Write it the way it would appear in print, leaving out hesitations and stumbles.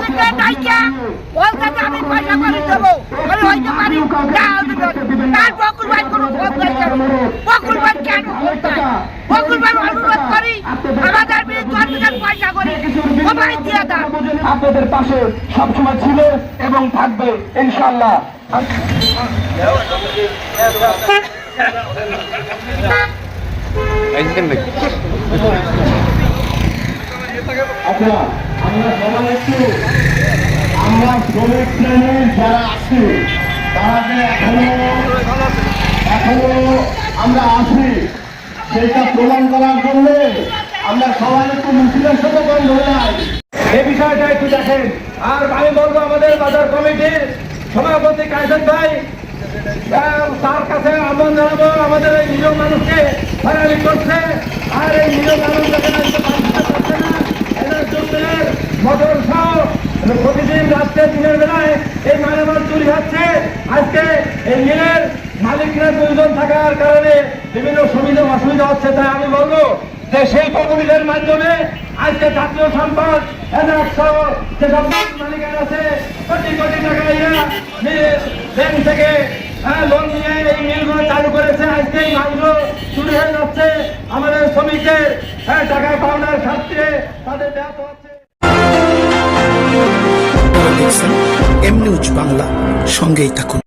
মালিককে ডাইকা বলতে যে আমি পয়সা করে দেবো বলে হইতে পারি তার বকুল ভাই কোনো ভোট দেয় কেন বকুল ভাই কেন ভোট দেয় বকুল ভাই অনুরোধ করি আমাদের বিরুদ্ধে পয়সা করে সবাই দিয়ে দেন আপনাদের পাশে সবসময় ছিল এবং থাকবে ইনশাআল্লাহ। আচ্ছা আমরা সবাই একটু আমরা শ্রমিক শ্রেণীর যারা আছি তারা যে এখনো আমরা আছি সেটা প্রমাণ করার জন্য আমরা সবাই একটু মিছিলের সাথে বন্ধ হয়ে যাই। এই বিষয়টা একটু দেখেন। আর আমি বলবো আমাদের বাজার কমিটির সভাপতি কায়সান ভাই তার কাছে আহ্বান জানাবো আমাদের এই নিয়োগ মানুষকে হয়রানি করছে। আর এই নিয়োগ মানুষ দেখেন পারছে না এদের জমির মোটর সহ প্রতিদিন রাত্রে দিনের বেলায় এই মালামাল চুরি হচ্ছে। আজকে এই মিলের মালিকরা দুইজন থাকার কারণে বিভিন্ন সুবিধা অসুবিধা হচ্ছে। তাই আমি বলবো যে শিল্প কমিটির মাধ্যমে আজকে জাতীয় সম্পদ সহ যেসব মালিকানা আছে কোটি কোটি টাকা ব্যাংক থেকে লোন নিয়ে এই মিলগুলো চালু করেছে। আজকে এই মালগুলো চুরি হয়ে যাচ্ছে। আমাদের শ্রমিকদের টাকা পাওনার ক্ষেত্রে তাদের ব্যাহত হচ্ছে। এম নিউজ বাংলা, সঙ্গেই থাকুন।